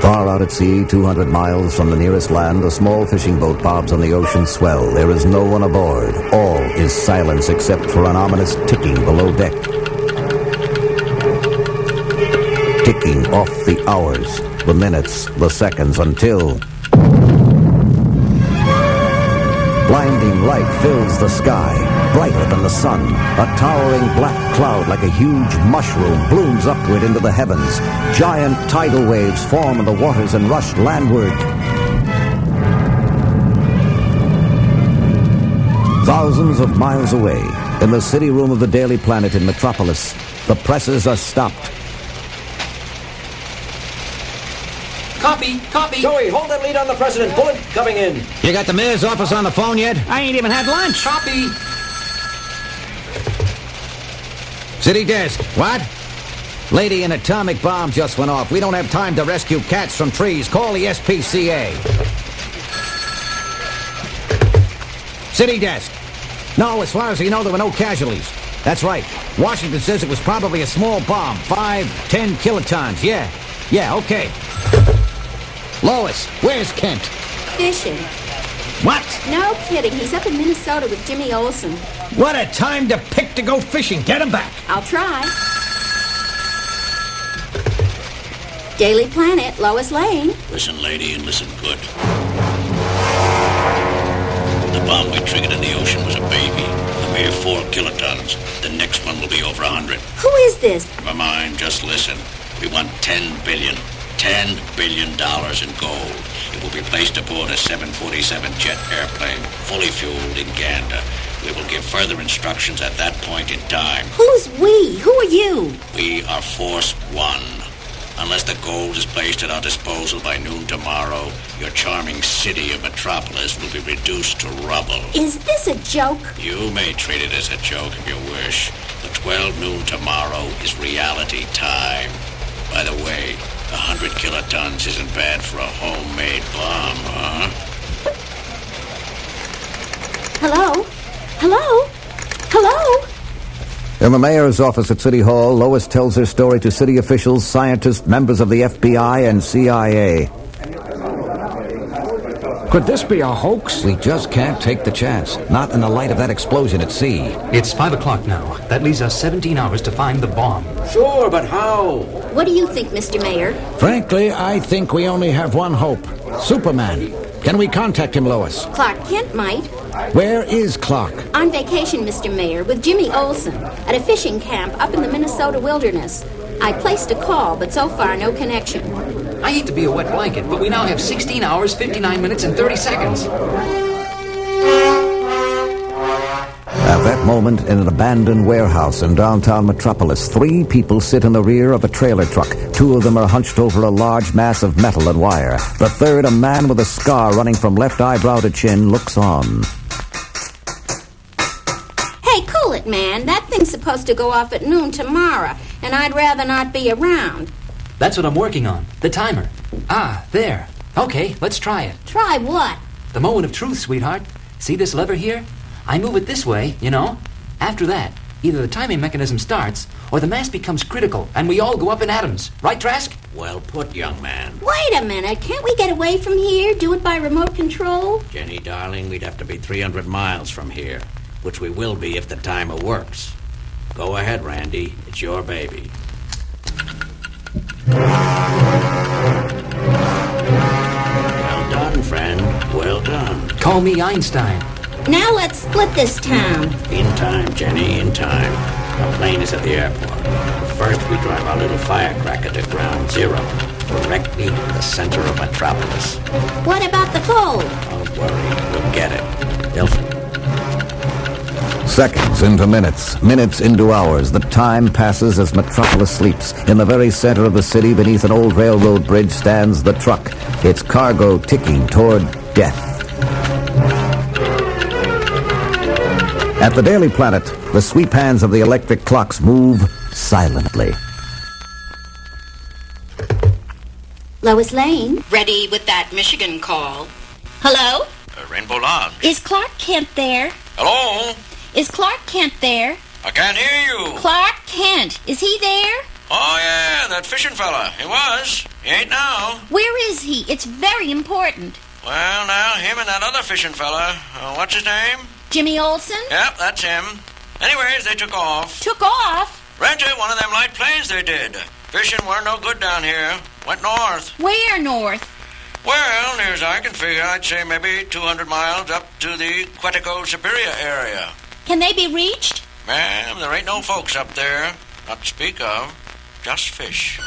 Far out at sea, 200 miles from the nearest land, a small fishing boat bobs on the ocean swell. There is no one aboard. All is silence except for an ominous ticking below deck. Ticking off the hours, the minutes, the seconds, until... Blinding light fills the sky, brighter than the sun. A towering black cloud like a huge mushroom blooms upward into the heavens. Giant tidal waves form in the waters and rush landward. Thousands of miles away, in the city room of the Daily Planet in Metropolis, the presses are stopped. Copy. Joey, hold that lead on the president. Bullet coming in. You got the mayor's office on the phone yet? I ain't even had lunch. Copy. City desk. What? Lady, an atomic bomb just went off. We don't have time to rescue cats from trees. Call the SPCA. City desk. No, as far as we know, there were no casualties. That's right. Washington says it was probably a small bomb. 5-10 kilotons. Yeah, okay. Lois, where's Kent? Fishing. What? No kidding. He's up in Minnesota with Jimmy Olsen. What a time to pick to go fishing. Get him back. I'll try. Daily Planet, Lois Lane. Listen, lady, and listen good. The bomb we triggered in the ocean was a baby. A mere 4 kilotons. The next one will be over 100. Who is this? Never mind, just listen. We want $10 billion. $10 billion in gold. It will be placed aboard a 747 jet airplane, fully fueled in Gander. We will give further instructions at that point in time. Who's we? Who are you? We are Force One. Unless the gold is placed at our disposal by noon tomorrow, your charming city of Metropolis will be reduced to rubble. Is this a joke? You may treat it as a joke if you wish, but 12 noon tomorrow is reality time. By the way, 100 kilotons isn't bad for a homemade bomb, huh? Hello? In the mayor's office at City Hall, Lois tells her story to city officials, scientists, members of the FBI, and CIA. Could this be a hoax? We just can't take the chance. Not in the light of that explosion at sea. It's 5 o'clock now. That leaves us 17 hours to find the bomb. Sure, but how? What do you think, Mr. Mayor? Frankly, I think we only have one hope. Superman. Can we contact him, Lois? Clark Kent might. Where is Clark? On vacation, Mr. Mayor, with Jimmy Olsen at a fishing camp up in the Minnesota wilderness. I placed a call, but so far no connection. I hate to be a wet blanket, but we now have 16 hours, 59 minutes, and 30 seconds. At that moment, in an abandoned warehouse in downtown Metropolis, 3 people sit in the rear of a trailer truck. 2 of them are hunched over a large mass of metal and wire. The third, a man with a scar running from left eyebrow to chin, looks on. Hey, cool it, man. That thing's supposed to go off at noon tomorrow, and I'd rather not be around. That's what I'm working on. The timer. Ah, there. Okay, let's try it. Try what? The moment of truth, sweetheart. See this lever here? I move it this way, you know. After that, either the timing mechanism starts, or the mass becomes critical, and we all go up in atoms. Right, Trask? Well put, young man. Wait a minute. Can't we get away from here? Do it by remote control? Jenny, darling, we'd have to be 300 miles from here, which we will be if the timer works. Go ahead, Randy. It's your baby. Well done, friend. Well done. Call me Einstein. Now let's split this town. In time, Jenny, in time. Our plane is at the airport. First, we drive our little firecracker to ground zero, directly in the center of Metropolis. What about the gold? Don't worry, we'll get it. They'll... Seconds into minutes, minutes into hours, the time passes as Metropolis sleeps. In the very center of the city, beneath an old railroad bridge, stands the truck, its cargo ticking toward death. At the Daily Planet, the sweep hands of the electric clocks move silently. Lois Lane? Ready with that Michigan call. Hello? Rainbow Lodge. Is Clark Kent there? Hello? Is Clark Kent there? I can't hear you. Clark Kent, is he there? Oh, yeah, that fishing fella. He was. He ain't now. Where is he? It's very important. Well, now, him and that other fishing fella. What's his name? Jimmy Olsen? Yep, that's him. Anyways, they took off. Took off? Rented one of them light planes they did. Fishing weren't no good down here. Went north. Where north? Well, near as I can figure, I'd say maybe 200 miles up to the Quetico Superior area. Can they be reached? Ma'am, there ain't no folks up there. Not to speak of. Just fish.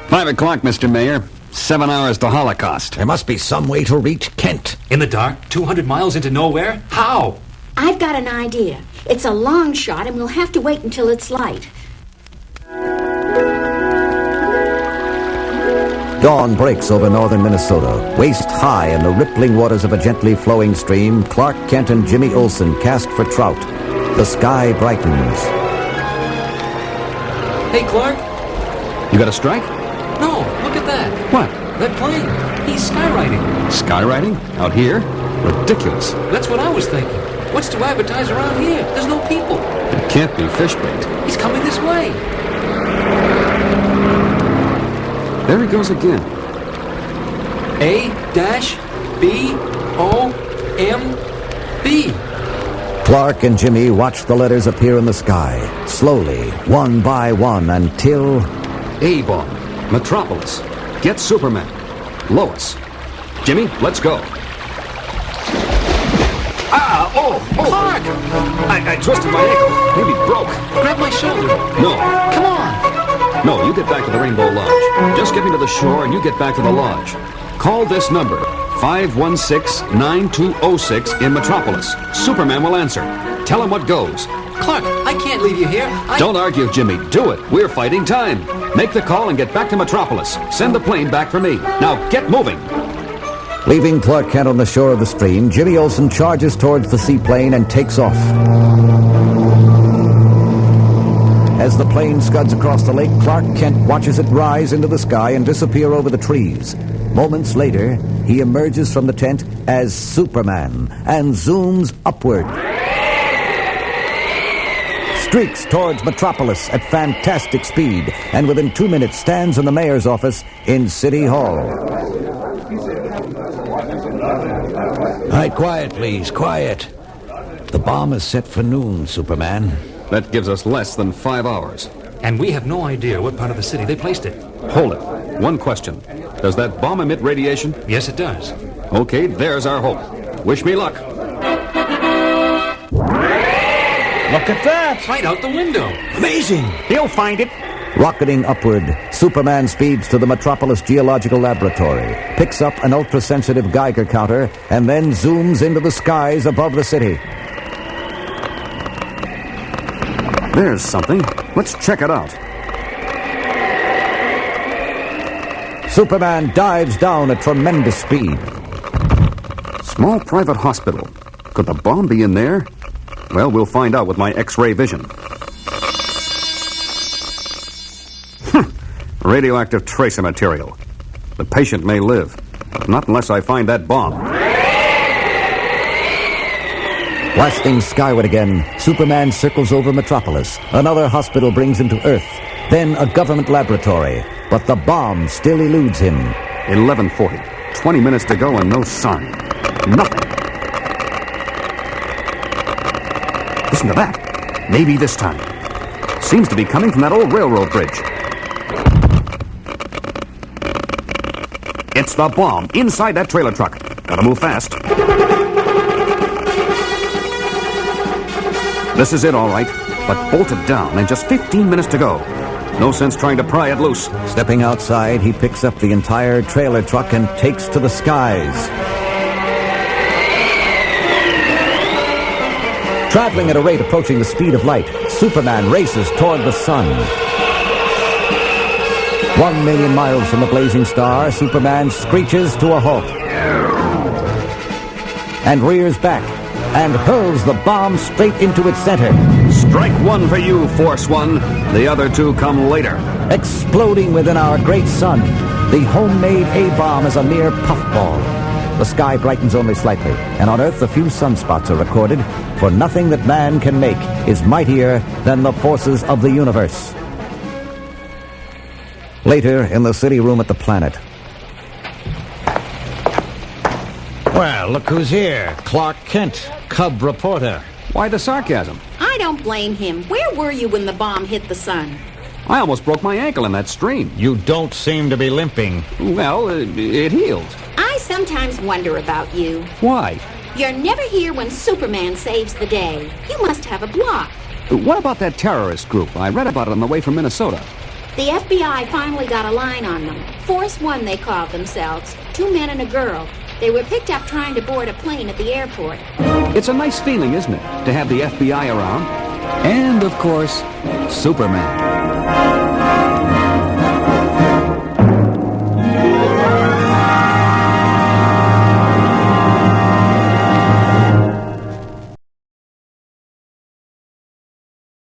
5 o'clock, Mr. Mayor. 7 hours to Holocaust. There must be some way to reach Kent. In the dark, 200 miles into nowhere? How? I've got an idea. It's a long shot, and we'll have to wait until it's light. Dawn breaks over northern Minnesota. Waist high in the rippling waters of a gently flowing stream, Clark Kent and Jimmy Olsen cast for trout. The sky brightens. Hey, Clark. You got a strike? No, look at that. What? That plane. He's skywriting. Skywriting? Out here? Ridiculous. That's what I was thinking. What's to advertise around here? There's no people. It can't be fish bait. He's coming this way. There he goes again. A-B-O-M-B. Clark and Jimmy watch the letters appear in the sky, slowly, one by one, until... A-bomb. Metropolis. Get Superman. Lois. Jimmy, let's go. Clark! I twisted my ankle. Maybe broke. Grab my shoulder. No. Come on. No, you get back to the Rainbow Lodge. Just get me to the shore and you get back to the lodge. Call this number, 516-9206 in Metropolis. Superman will answer. Tell him what goes. Clark, I can't leave you here. Don't argue, Jimmy. Do it. We're fighting time. Make the call and get back to Metropolis. Send the plane back for me. Now, get moving. Leaving Clark Kent on the shore of the stream, Jimmy Olsen charges towards the seaplane and takes off. As the plane scuds across the lake, Clark Kent watches it rise into the sky and disappear over the trees. Moments later, he emerges from the tent as Superman and zooms upward. Streaks towards Metropolis at fantastic speed, and within 2 minutes stands in the mayor's office in City Hall. All right, quiet, please, quiet. The bomb is set for noon, Superman. That gives us less than 5 hours. And we have no idea what part of the city they placed it. Hold it. One question. Does that bomb emit radiation? Yes, it does. Okay, there's our hope. Wish me luck. Look at that. Right out the window. Amazing. He'll find it. Rocketing upward, Superman speeds to the Metropolis Geological Laboratory, picks up an ultra-sensitive Geiger counter, and then zooms into the skies above the city. There's something. Let's check it out. Superman dives down at tremendous speed. Small private hospital. Could the bomb be in there? Well, we'll find out with my X-ray vision. Radioactive tracer material. The patient may live, but not unless I find that bomb. Blasting skyward again, Superman circles over Metropolis. Another hospital brings him to Earth, then a government laboratory. But the bomb still eludes him. 11:40. 20 minutes to go and no sign. Nothing. Listen to that. Maybe this time. Seems to be coming from that old railroad bridge. It's the bomb inside that trailer truck. Gotta move fast. This is it, all right. But bolted down and just 15 minutes to go. No sense trying to pry it loose. Stepping outside, he picks up the entire trailer truck and takes to the skies. Traveling at a rate approaching the speed of light, Superman races toward the sun. 1 million miles from the blazing star, Superman screeches to a halt and rears back and hurls the bomb straight into its center. Strike one for you, Force One. The other two come later. Exploding within our great sun, the homemade A-bomb is a mere puffball. The sky brightens only slightly, and on Earth a few sunspots are recorded, for nothing that man can make is mightier than the forces of the universe. Later, in the city room at the Planet. Well, look who's here. Clark Kent, Cub reporter. Why the sarcasm? I don't blame him. Where were you when the bomb hit the sun? I almost broke my ankle in that stream. You don't seem to be limping. Well, it healed. I sometimes wonder about you. Why? You're never here when Superman saves the day. You must have a block. What about that terrorist group? I read about it on the way from Minnesota. The FBI finally got a line on them. Force One, they called themselves. 2 men and a girl. They were picked up trying to board a plane at the airport. It's a nice feeling, isn't it, to have the FBI around? And, of course, Superman.